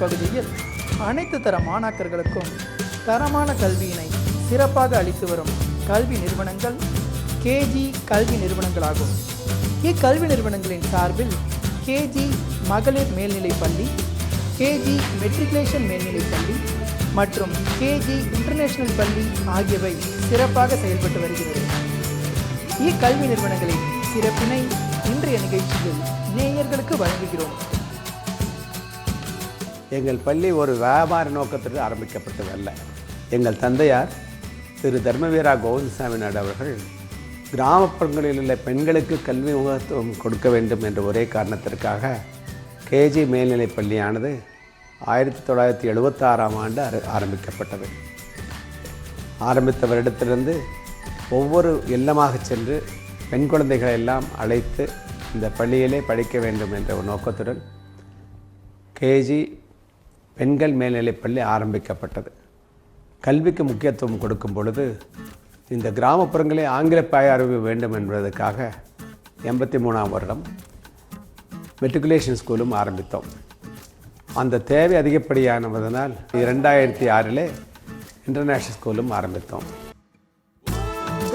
பகுதியில் அனைத்து தர மாணாக்கர்களுக்கும் தரமான கல்வியினை சிறப்பாக அளித்து வரும் கல்வி நிறுவனங்கள் கேஜி கல்வி நிறுவனங்களாகும். இக்கல்வி நிறுவனங்களின் சார்பில் கேஜி மகளிர் மேல்நிலைப் பள்ளி, கேஜி மெட்ரிகுலேஷன் மேல்நிலைப் பள்ளி மற்றும் கேஜி இன்டர்நேஷனல் பள்ளி ஆகியவை சிறப்பாக செயல்பட்டு வருகிறது. இக்கல்வி நிறுவனங்களின் சிறப்பினை இன்றைய நிகழ்ச்சியில் நேயர்களுக்கு வழங்குகிறோம். எங்கள் பள்ளி ஒரு வியாபார நோக்கத்திற்கு ஆரம்பிக்கப்பட்டதல்ல. எங்கள் தந்தையார் திரு தர்மவீரா கோவிந்தசாமி நாடு அவர்கள் கிராமப்புறங்களில் உள்ள பெண்களுக்கு கல்வி முகத்துவம் கொடுக்க வேண்டும் என்ற ஒரே காரணத்திற்காக கேஜி மேல்நிலைப் பள்ளியானது 1976ஆம் ஆண்டு ஆரம்பிக்கப்பட்டது. ஆரம்பித்த வருடத்திலிருந்து ஒவ்வொரு இல்லமாக சென்று பெண் குழந்தைகளை எல்லாம் அழைத்து இந்த பள்ளியிலே படிக்க வேண்டும் என்ற ஒரு நோக்கத்துடன் கேஜி பெண்கள் மேல்நிலைப் பள்ளி ஆரம்பிக்கப்பட்டது. கல்விக்கு முக்கியத்துவம் கொடுக்கும் பொழுது இந்த கிராமப்புறங்களே ஆங்கில அறிவு வேண்டும் என்பதற்காக 83ஆம் வருடம் மெட்ரிகுலேஷன் ஸ்கூலும் ஆரம்பித்தோம். அந்த தேவை அதிகப்படியானதனால் 2006 இன்டர்நேஷ்னல் ஸ்கூலும் ஆரம்பித்தோம்.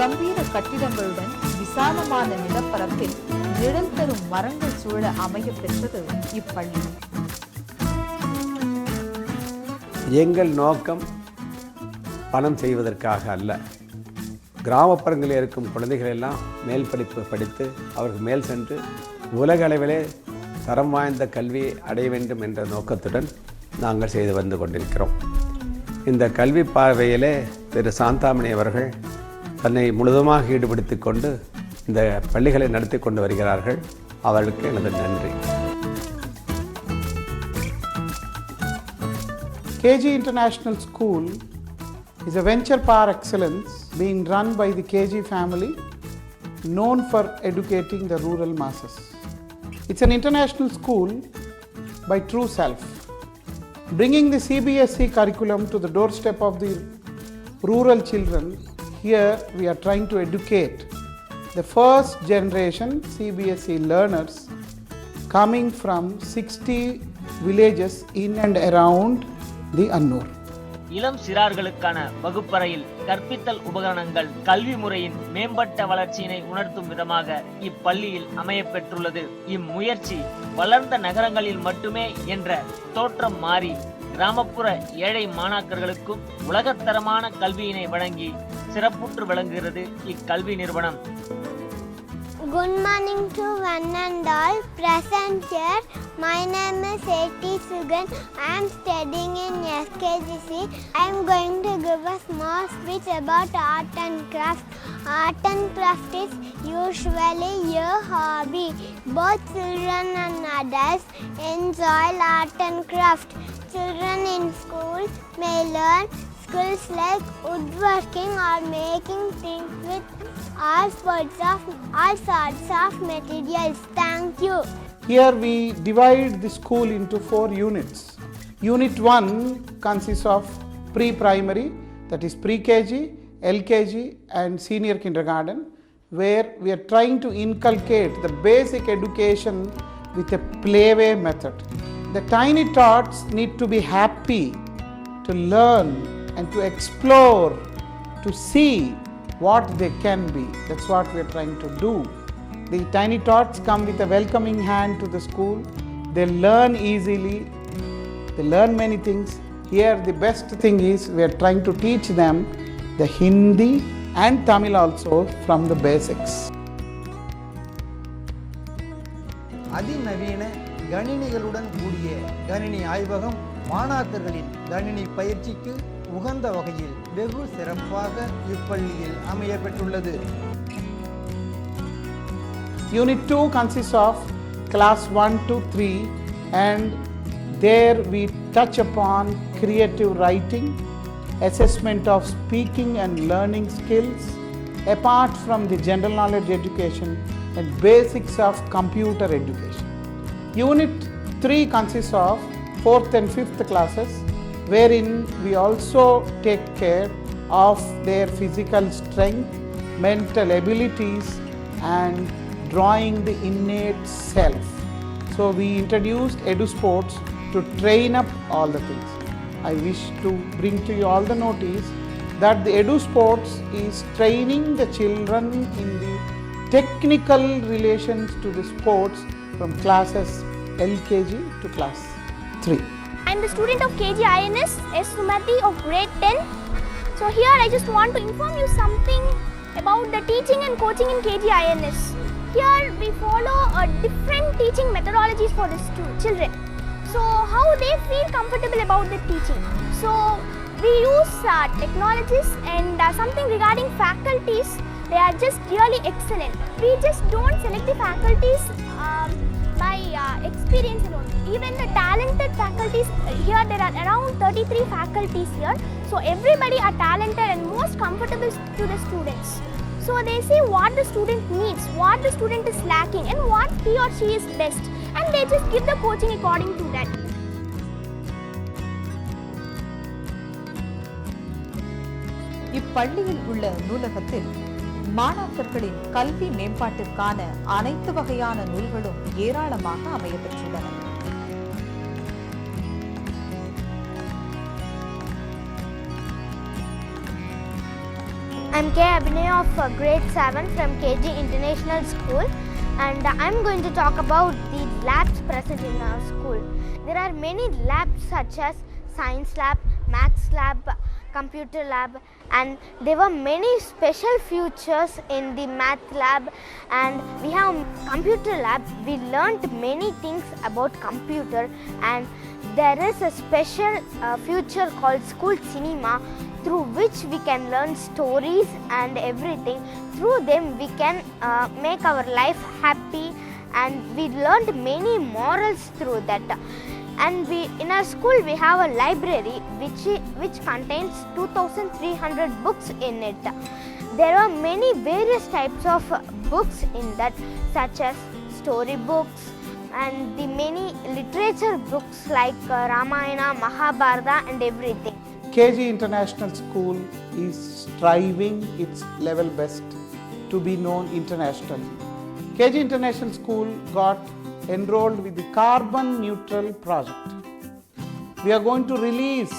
கம்பீர கட்டிடங்களுடன் விசாலமான நிலப்பரப்பில் நிழல் தரும் மரங்கள் சூழ அமைய பெற்றது இப்பள்ளி. எங்கள் நோக்கம் பணம் செய்வதற்காக அல்ல. கிராமப்புறங்களில் இருக்கும் குழந்தைகள் எல்லாம் மேல் படிப்பு படித்து அவர்கள் மேல் சென்று உலக அளவிலே தரம் வாய்ந்த கல்வியை அடைய வேண்டும் என்ற நோக்கத்துடன் நாங்கள் செய்து வந்து கொண்டிருக்கிறோம். இந்த கல்வி பார்வையிலே திரு சாந்தாமணி அவர்கள் தன்னை முழுதுமாக ஈடுபடுத்தி கொண்டு இந்த பள்ளிகளை நடத்தி கொண்டு வருகிறார்கள். அவர்களுக்கு எனது நன்றி. KG International School is a venture par excellence being run by the KG family, known for educating the rural masses. It's an international school by true self, bringing the CBSE curriculum to the doorstep of the rural children. Here we are trying to educate the first generation CBSE learners coming from 60 villages in and around the Annur. இளம் சிறார்களுக்கான வகுப்பறையில் கற்பித்தல் உபகரணங்கள் கல்வி முறையின் மேம்பட்ட வளர்ச்சியினை உணர்த்தும் விதமாக இப்பள்ளியில் அமையப்பெற்றுள்ளது. இம்முயற்சி வளர்ந்த நகரங்களில் மட்டுமே என்ற தோற்றம் மாறி கிராமப்புற ஏழை மாணாக்கர்களுக்கும் உலகத்தரமான கல்வியினை வழங்கி சிறப்புற்று விளங்குகிறது இக்கல்வி நிறுவனம். Good morning to one and all present here. My name is A.T. Sugan. I am studying in SKGC. I am going to give a small speech about art and craft. Art and craft is usually a hobby. Both children and adults enjoy art and craft. Children in school may learn skills like woodworking or making things with all sorts of materials. Thank you. Here we divide the school into 4 units. Unit 1 consists of pre-primary, that is pre-KG, LKG and senior kindergarten, where we are trying to inculcate the basic education with a playway method. The tiny tots need to be happy to learn and to explore, to see what they can be. That's what we are trying to do. The tiny tots come with a welcoming hand to the school. They learn easily. They learn many things. Here the best thing is we are trying to teach them the Hindi and Tamil also from the basics. அதிநவீன கணினிகளுடன் கூடிய கணினி ஆய்வகம் மாணாக்கர்களின் கணினி பயிற்சிக்கு உகந்த வகையில் வெகு சிறப்பாக இப்பள்ளியில் அமையப்பெற்றுள்ளது. Unit 2 consists of class 1 to 3, and there we touch upon creative writing, assessment of speaking and learning skills, apart from the general knowledge education and basics of computer education. Unit 3 consists of 4th and 5th classes, wherein we also take care of their physical strength, mental abilities and drawing the innate self. So we introduced EduSports to train up all the things. I wish to bring to you all the notice that the Edu Sports is training the children in the technical relations to the sports from classes LKG to class 3. I'm the student of KG INS, S. Sumati of grade 10. So here I just want to inform you something about the teaching and coaching in KG INS. Here we follow different teaching methodologies for the children. So how they feel comfortable about the teaching. So we use technologies and something regarding faculties. They are just really excellent. We just don't select the faculties by experience alone. Even the talented faculties, here there are around 33 faculties here. So everybody are talented and most comfortable to the students. So they see what the student needs, what the student is lacking and what he or she is best. And they just give the coaching according to that. இப்பள்ளியில் உள்ள நூலகத்தில் மாணாக்கர்களின் கல்வி மேம்பாட்டிற்கான அனைத்து வகையான நூல்களும் ஏராளமாக அமையப்பெற்றுள்ளன. I'm K. Abhinay of grade 7 from KG International School, and I'm going to talk about the labs present in our school. There are many labs such as science lab, maths lab, computer lab, and there were many special features in the math lab, and we have computer lab. We learnt many things about computer, and there is a special feature called school cinema, through which we can learn stories and everything. Through them we can make our life happy, and we learned many morals through that. And in our school we have a library which contains 2,300 books in it. There are many various types of books in that, such as story books and the many literature books like Ramayana, Mahabharata and everything. KG International School is striving its level best to be known internationally. KG International School got enrolled with the carbon neutral project. We are going to release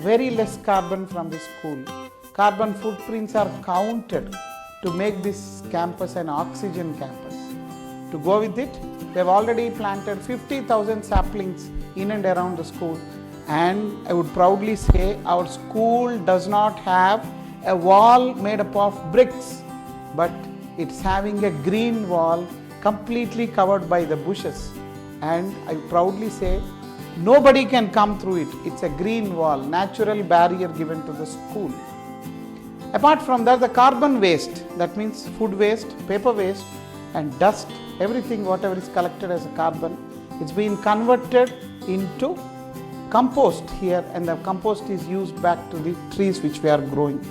very less carbon from the school. Carbon footprints are counted to make this campus an oxygen campus. To go with it, we have already planted 50,000 saplings in and around the school, and I would proudly say our school does not have a wall made up of bricks, but it's having a green wall completely covered by the bushes, and I proudly say nobody can come through it. It's a green wall, natural barrier given to the school. Apart from that, the carbon waste, that means food waste, paper waste and dust, everything whatever is collected as a carbon, it's been converted into compost here, and the compost is used back to the trees which we are growing.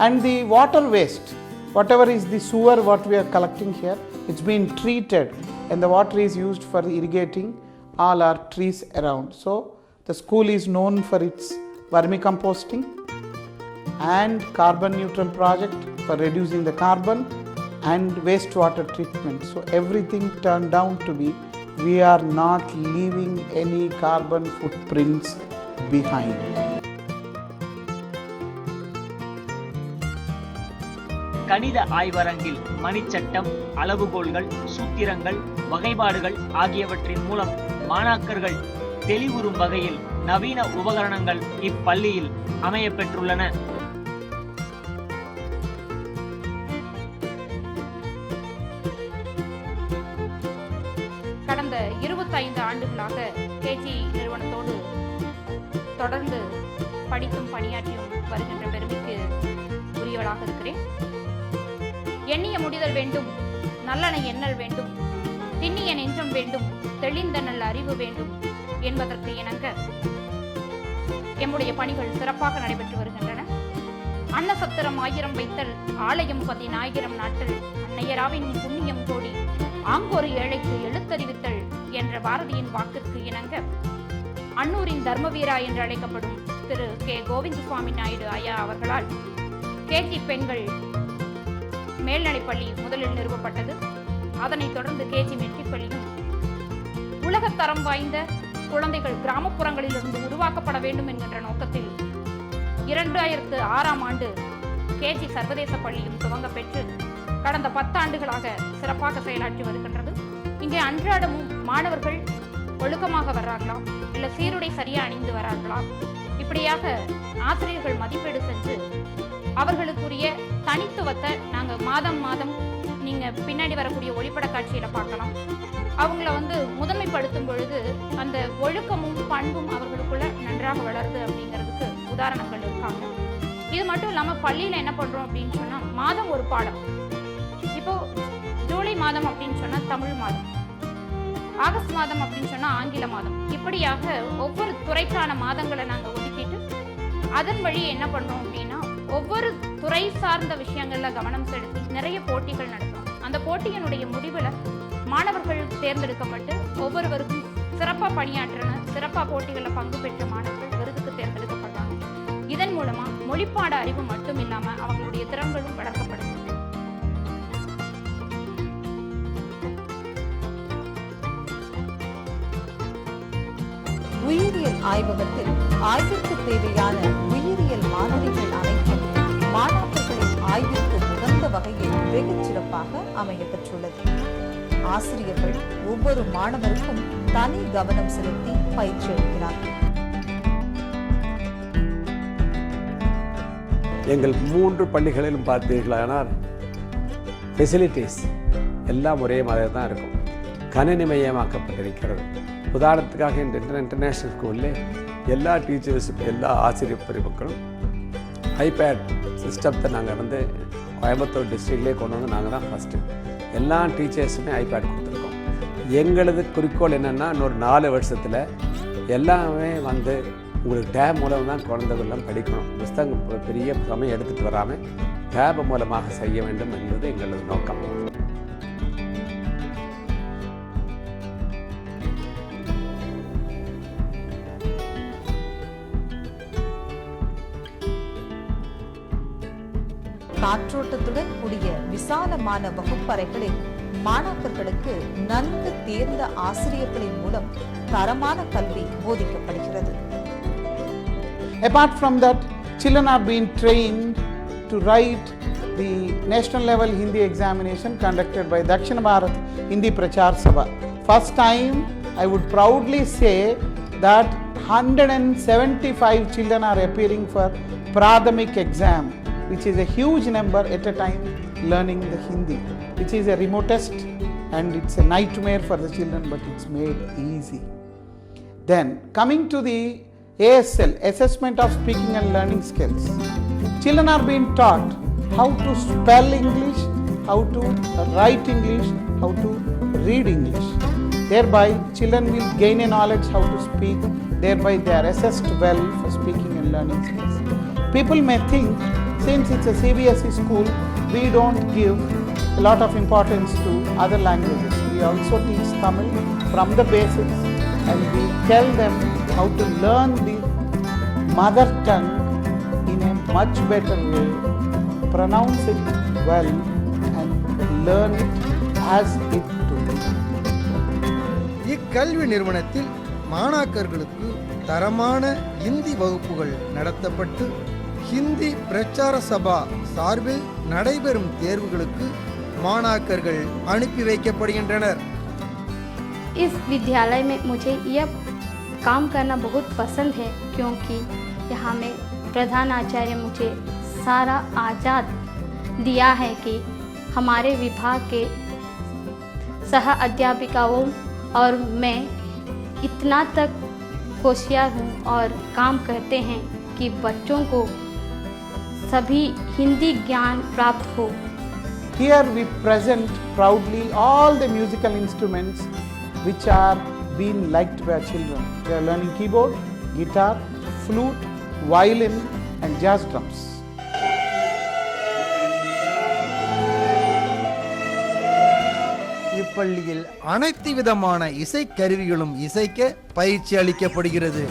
And the water waste, whatever is the sewer what we are collecting here, it's been treated and the water is used for irrigating all our trees around. So the school is known for its vermicomposting and carbon neutral project for reducing the carbon and wastewater treatment. So everything turned out to be, we are not leaving any carbon footprints behind. கணித ஆய்வரங்கில் மணிச்சட்டம், அளவுகோல்கள், சூத்திரங்கள், வகைப்பாடுகள் ஆகியவற்றின் மூலம் மாணாக்கர்கள் தெளிவுறும் வகையில் நவீன உபகரணங்கள் இப்பள்ளியில் அமையப்பெற்றுள்ளன. கடந்த 25 ஆண்டுகளாக கேஜி நிறுவனத்தோடு தொடர்ந்து படித்தும் பணியாற்றியும் வருகின்ற பெருமைக்கு உரியவளாக இருக்கிறேன். எண்ணிய முடிதல் வேண்டும், நல்லன எண்ணல் வேண்டும், திண்ணிய நெஞ்சம் வேண்டும், தெளிந்த நல்ல அறிவு வேண்டும் என்பதற்கு இணங்க எம்முடைய பணிகள் சிறப்பாக நடைபெற்று வருகின்றன. அன்னசத்திரம் 1000 வைத்தல், ஆலயம் 10,000 நாட்டல், அன்னையராவின் புண்ணியம் கோடி, ஆங்கொரு ஏழைக்கு எழுத்தறிவித்தல் என்ற பாரதியின் வாக்கிற்கு இணங்க அன்னூரின் தர்மவீரா என்று அழைக்கப்படும் திரு கே. கோவிந்த சுவாமி நாயுடு ஐயா அவர்களால் கேஜி பெண்கள் மேல்நிலைப்பள்ளி முதலில் நிறுவப்பட்டது. அதனைத் தொடர்ந்து கேஜி மெட்ரிக் பள்ளியும் உலகத்தரம் வாய்ந்த குழந்தைகள் கிராமப்புறங்களிலிருந்து உருவாக்கப்பட வேண்டும் என்கின்ற நோக்கத்தில் 2006ஆம் ஆண்டு கேஜி சர்வதேச பள்ளியும் துவங்க பெற்று கடந்த 10 ஆண்டுகளாக சிறப்பாக செயலாற்றி வருகின்றது. இங்கே அன்றாடமும் மாணவர்கள் ஒழுக்கமாக வர்றார்களா, இல்லை சீருடை சரியா அணிந்து வரார்களா, இப்படியாக ஆசிரியர்கள் மதிப்பீடு செஞ்சு அவர்களுக்குரிய தனித்துவத்தை நாங்கள் மாதம் நீங்கள் பின்னாடி வரக்கூடிய ஒளிப்பட காட்சியில் பார்க்கலாம். அவங்கள முதன்மைப்படுத்தும் பொழுது அந்த ஒழுக்கமும் பண்பும் அவர்களுக்குள்ள நன்றாக வளருது அப்படிங்கிறதுக்கு உதாரணங்கள் இருக்காங்க. இது மட்டும் இல்லாமல் பள்ளியில் என்ன பண்ணுறோம் அப்படின்னு சொன்னால் மாதம் ஒரு பாடம். இப்போது ஜூலை மாதம் அப்படின்னு சொன்னால் தமிழ் மாதம், ஆகஸ்ட் மாதம் அப்படின்னு சொன்னால் ஆங்கில மாதம், இப்படியாக ஒவ்வொரு துறைக்கான மாதங்களை நாங்கள் ஒதுக்கிட்டு அதன் வழி என்ன பண்ணுறோம் அப்படின்னா ஒவ்வொரு துறை சார்ந்த விஷயங்களில் கவனம் செலுத்தி நிறைய போட்டிகள் நடத்துகிறோம். அந்த போட்டியினுடைய முடிவில் மாணவர்கள் தேர்ந்தெடுக்கப்பட்டு ஒவ்வொருவருக்கும் சிறப்பாக பணியாற்றணும், சிறப்பாக போட்டிகளில் பங்கு பெற்ற மாணவர்கள் விருதுக்கு தேர்ந்தெடுக்கப்படுறாங்க. இதன் மூலமாக மொழிப்பாட அறிவு மட்டும் இல்லாமல் அவங்களுடைய திறன்களும் வளர்க்கப்படும். உயிரியல் ஆய்வகத்தில் ஆய்விற்கு தேவையான உயிரியல் மாதிரிகள் அனைத்தும் மாணாக்கர்களின் ஆய்விற்கு உகந்த வகையில் வெகு சிறப்பாக அமையப்பெற்றுள்ளது. ஆசிரியர்கள் ஒவ்வொரு மாணவருக்கும் தனி கவனம் செலுத்தி பயிற்சி அளிக்கிறார்கள். எங்கள் 3 பள்ளிகளிலும் பார்த்தீர்களானால் ஃபெசிலிட்டிஸ் எல்லாம் ஒரே மாதிரி தான் இருக்கும். கணினிமயமாக்கப்பட்டிருக்கிறது. உதாரணத்துக்காக இந்த இன்டர்நேஷ்னல் ஸ்கூலில் எல்லா டீச்சர்ஸும் எல்லா ஆசிரியர் பிரிவுகளும் ஐபேட் சிஸ்டத்தை நாங்கள் கோயம்புத்தூர் டிஸ்ட்ரிக்ட்லேயே கொண்டு வந்து நாங்கள் தான் ஃபஸ்ட்டு எல்லா டீச்சர்ஸுமே ஐபேட் கொடுத்துருக்கோம். எங்களது குறிக்கோள் என்னென்னா இன்னொரு 4 வருஷத்தில் எல்லாமே உங்களுக்கு டேப் மூலம் தான் குழந்தைகள்லாம் படிக்கணும். புஸ்தகம் பெரிய சமயம் எடுத்துகிட்டு வராமல் டேப் மூலமாக செய்ய வேண்டும் என்பது எங்களது நோக்கம். காற்றோட்டத்துடன் கூடிய விசாலமான வகுப்பறைகளில் மாணாக்கர்களுக்கு நன்கு தேர்ந்த ஆசிரியர்களின் மூலம் தரமான கல்வி போதிக்கப்படுகிறது. Apart from that, children are being trained to write the national level Hindi examination conducted by Dakshina Bharat Hindi Prachar Sabha. First time, I would proudly say that 175 children are appearing for Pradhamik exam, which is a huge number at a time learning the Hindi, which is a remotest and it's a nightmare for the children, but it's made easy. Then coming to the ASL, Assessment of Speaking and Learning Skills. Children are being taught how to spell English, how to write English, how to read English. Thereby, children will gain a knowledge how to speak. Thereby, they are assessed well for speaking and learning skills. People may think, since it's a CBSE school, we don't give a lot of importance to other languages. We also teach Tamil from the basics and we tell them how to learn the mother tongue in a much better way, pronounce it well and learn it as it to be. இக்கல்வி நிறுவனத்தில் மாணாக்கர்களுக்கு தரமான இந்தி வகுப்புகள் நடத்தப்பட்டு ஹிந்தி பிரச்சார சபா சார்பில் நடைபெறும் தேர்வுகளுக்கு மாணாக்கர்கள் அனுப்பி வைக்கப்படுகின்றனர். इस विद्यालय में मुझे यह काम करना बहुत पसंद है क्योंकि यहाँ में प्रधान आचार्य मुझे सारा आज़ाद दिया है कि हमारे विभाग के सह अध्यापिकाओं और मैं इतना तक होशियार हूँ और काम करते हैं कि बच्चों को सभी हिंदी ज्ञान प्राप्त हो. Here we present proudly all the musical instruments which are being liked by children. They are learning keyboard, guitar, flute, violin and jazz drums. இப்பள்ளியில் அனைத்து விதமான இசைக்கருவிகளும் இசைக்க பயிற்சி அளிக்கப்படுகிறது.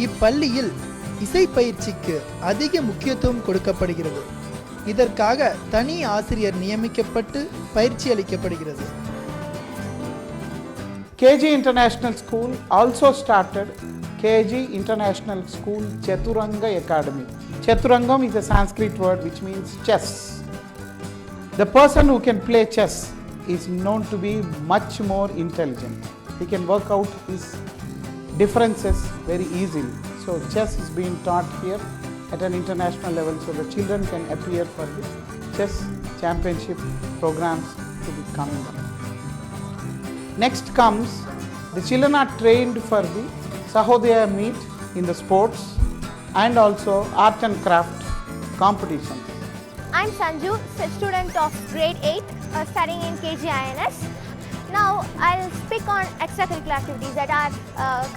இப்பள்ளியில் இசை பயிற்சிக்கு அதிக முக்கியத்துவம் கொடுக்கப்படுகிறது. இதற்காக தனி ஆசிரியர் நியமிக்கப்பட்டு பயிற்சி அளிக்கப்படுகிறது. KG International School also started KG International School Chaturanga Academy. Chaturangam is a Sanskrit word which means chess. The person who can play chess is known to be much more intelligent. He can work out his differences very easily. So chess is being taught here at an international level, so the children can appear for the chess championship programs to be coming up. Next comes, the children are trained for the Sahodaya meet in the sports and also art and craft competitions. I'm Sanju, student of grade 8 studying in KG INS. Now I'll speak on extracurricular activities that are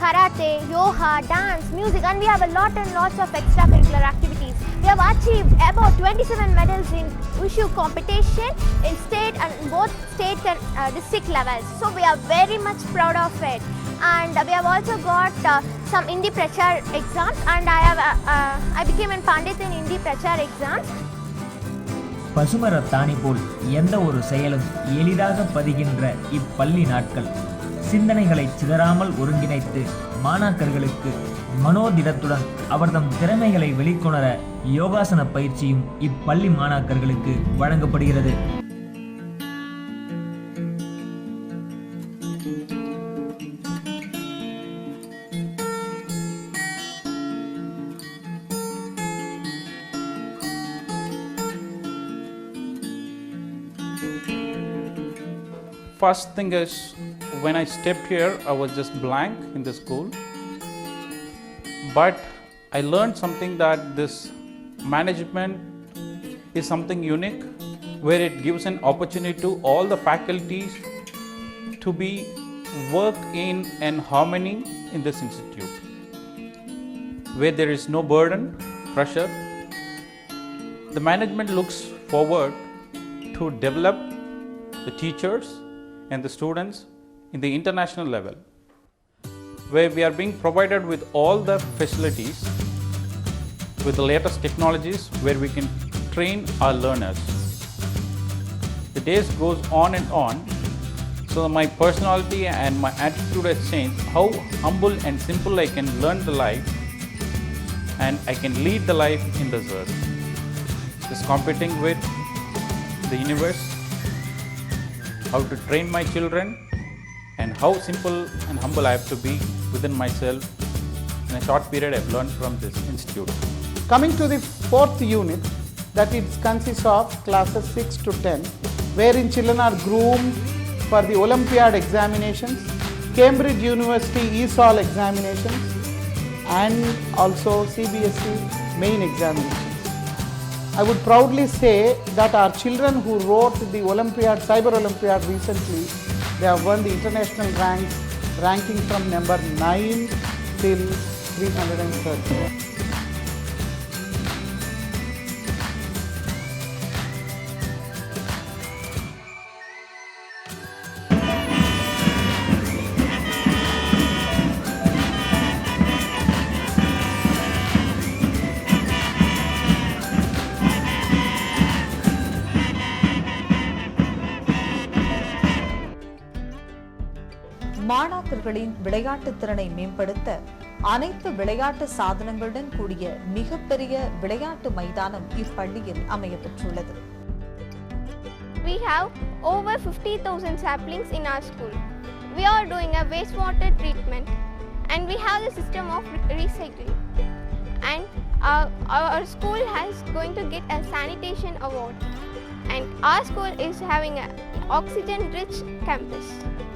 karate, yoga, dance, music, and we have a lot and lots of extracurricular activities. We have achieved about 27 medals in Wushu competition in state and both state and district levels. So we are very much proud of it. And we have also got some Hindi Prachar exams, and I became a Pandit in Hindi Prachar exams. பசுமர தாணி போல் எந்த ஒரு செயலும் எளிதாக பதிகின்ற இப்பள்ளி நாட்கள் சிந்தனைகளை சிதறாமல் ஒருங்கிணைத்து மாணாக்கர்களுக்கு மனோதிடத்துடன் அவர்தம் திறமைகளை வெளிக்கொணர யோகாசன பயிற்சியும் இப்பள்ளி மாணாக்கர்களுக்கு வழங்கப்படுகிறது. First thing is, when I stepped here, I was just blank in the school. But I learned something that this management is something unique, where it gives an opportunity to all the faculties to be work in harmony in this institute, where there is no burden, pressure. The management looks forward to develop the teachers and the students in the international level, where we are being provided with all the facilities with the latest technologies, where we can train our learners. The days goes on and on, so my personality and my attitude has changed, how humble and simple I can learn the life and I can lead the life in this earth. Just competing with the universe, how to train my children, and how simple and humble I have to be within myself. In a short period I have learned from this institute. Coming to the fourth unit, that it consists of classes 6 to 10, wherein children are groomed for the Olympiad examinations, Cambridge University ESOL examinations, and also CBSE main examinations. I would proudly say that our children who wrote the Olympiad, Cyber Olympiad recently, they have won the international ranking from number 9 till 330. மாணாக்கர்களின் விளையாட்டு திறனை மேம்படுத்த அனைத்து விளையாட்டு சாதனங்களுடன் கூடிய மிகப்பெரிய விளையாட்டு மைதானம் இப்பள்ளியில் அமையப்பெற்றுள்ளது. We have over 50,000 saplings in our school. We are doing a wastewater treatment and we have the system of recycling. And our school is going to get a sanitation award. And our school is having an oxygen-rich campus.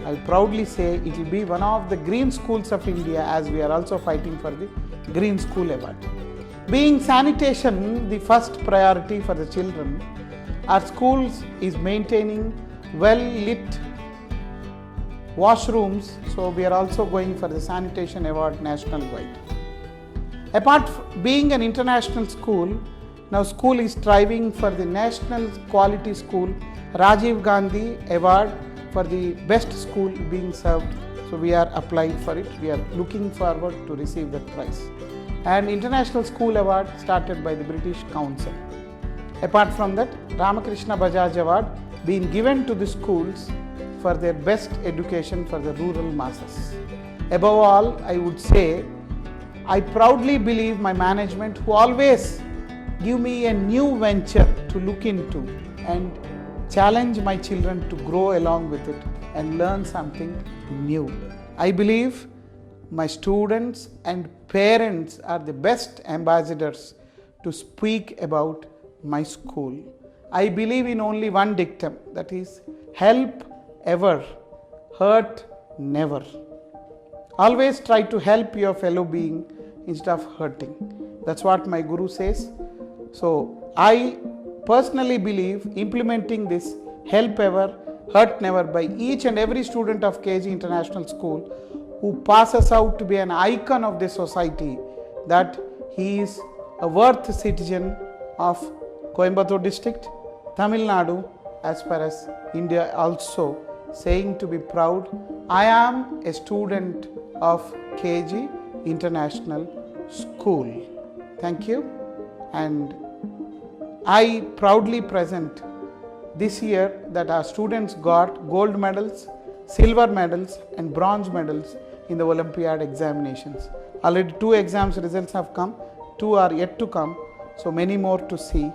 I'll proudly say it will be one of the green schools of India, as we are also fighting for the Green School Award. Being sanitation the first priority for the children, our schools is maintaining well lit washrooms, so we are also going for the sanitation award national wide. Apart from being an international school, now school is striving for the National Quality School Rajiv Gandhi Award for the best school being served So we are applied for it. We are looking forward to receive that prize. And International School Award started by the British Council. Apart from that, Ramakrishna Bajaj Award being given to the schools for their best education for the rural masses. Above all, I would say, I proudly believe my management, who always give me a new venture to look into and challenge my children to grow along with it and learn something new. I believe my students and parents are the best ambassadors to speak about my school. I believe in only one dictum, that is, help ever, hurt never. Always try to help your fellow being instead of hurting. That's what my guru says. So I personally believe implementing this help ever, hurt never by each and every student of KG International School who passes out to be an icon of this society, that he is a worthy citizen of Coimbatore district, Tamil Nadu, as far as India also, saying to be proud, I am a student of KG International School. Thank you. And I proudly present this year that our students got gold medals, silver medals and bronze medals in the Olympiad examinations. Already 2 exams results have come, 2 are yet to come, so many more to see,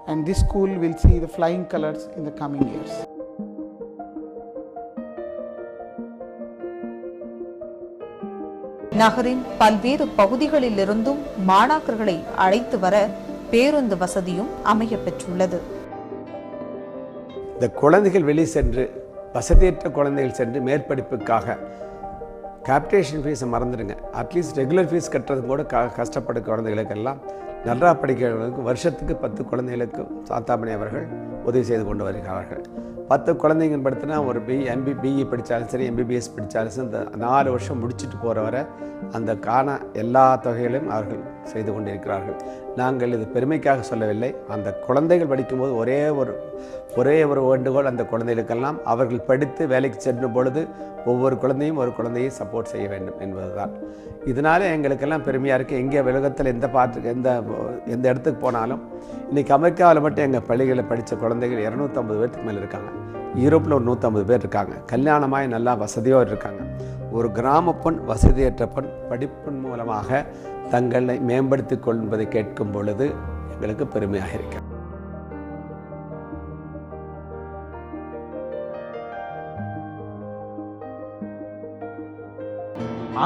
and this school will see the flying colors in the coming years. நகரின் பல்வேறு பகுதிகளிலிருந்தும் மாணாக்கர்களை அழைத்து வர பேருந்து வசதியும் அமைய பெற்றுள்ளது. இந்த குழந்தைகள் வெளியே சென்று, வசதியற்ற குழந்தைகள் சென்று மேற்படிப்புக்காக கேபிட்டேஷன் ஃபீஸை மறந்துடுங்க, அட்லீஸ்ட் ரெகுலர் ஃபீஸ் கட்டுறது கூட கஷ்டப்படும் குழந்தைகளுக்கெல்லாம் நல்லா படிக்கிறவர்களுக்கு வருஷத்துக்கு 10 குழந்தைகளுக்கு சாத்தாமணி அவர்கள் உதவி செய்து கொண்டு வருகிறார்கள். 10 குழந்தைங்க படுத்தினா ஒரு பிஇ படித்தாலும் சரி, எம்பிபிஎஸ் படித்தாலும் சரி, இந்த 4 வருஷம் முடிச்சுட்டு போகிறவரை அந்த காண எல்லா தொகைகளையும் அவர்கள் செய்து கொண்டிருக்கிறார்கள். நாங்கள் இது பெருமைக்காக சொல்லவில்லை. அந்த குழந்தைகள் படிக்கும்போது ஒரே ஒரு வேண்டுகோள், அந்த குழந்தைகளுக்கெல்லாம் அவர்கள் படித்து வேலைக்கு சென்ற பொழுது ஒவ்வொரு குழந்தையும் ஒரு குழந்தையை சப்போர்ட் செய்ய வேண்டும் என்பதுதான். இதனால் எங்களுக்கெல்லாம் பெருமையாக இருக்குது. எங்கே உலகத்தில் எந்த இடத்துக்கு போனாலும், இன்றைக்கி அமெரிக்காவில் மட்டும் எங்கள் பள்ளிகளில் படித்த குழந்தைகள் 250 பேருக்கு மேலே இருக்காங்க. யூரோப்பில் ஒரு 150 பேர் இருக்காங்க. கல்யாணமாய் நல்லா வசதியோடு இருக்காங்க. ஒரு கிராம பெண், வசதியற்ற பெண் படிப்பின் மூலமாக தங்களை மேம்படுத்திக் கொள்வதை கேட்கும் பொழுது எங்களுக்கு பெருமையாக இருக்கிறது.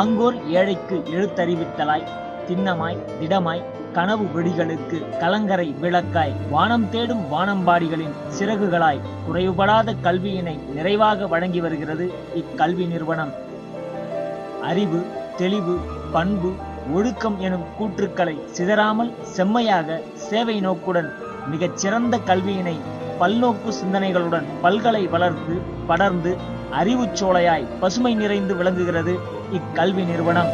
ஆங்கோர் ஏழைக்கு எழுத்தறிவித்தலாய், திண்ணமாய் திடமாய் கனவு விழிகளுக்கு கலங்கரை விளக்காய், வானம் தேடும் வானம்பாடிகளின் சிறகுகளாய் குறைவுபடாத கல்வியினை நிறைவாக வழங்கி வருகிறது இக்கல்வி நிறுவனம். அறிவு, தெளிவு, பண்பு, ஒழுக்கம் எனும் கூற்றுக்களை சிதறாமல் செம்மையாக சேவை நோக்குடன் மிகச் சிறந்த கல்வியினை பல்நோக்கு சிந்தனைகளுடன் பல்கலை வளர்த்து படர்ந்து அறிவுச் சோலையாய் பசுமை நிறைந்து விளங்குகிறது இக்கல்வி நிறுவனம்.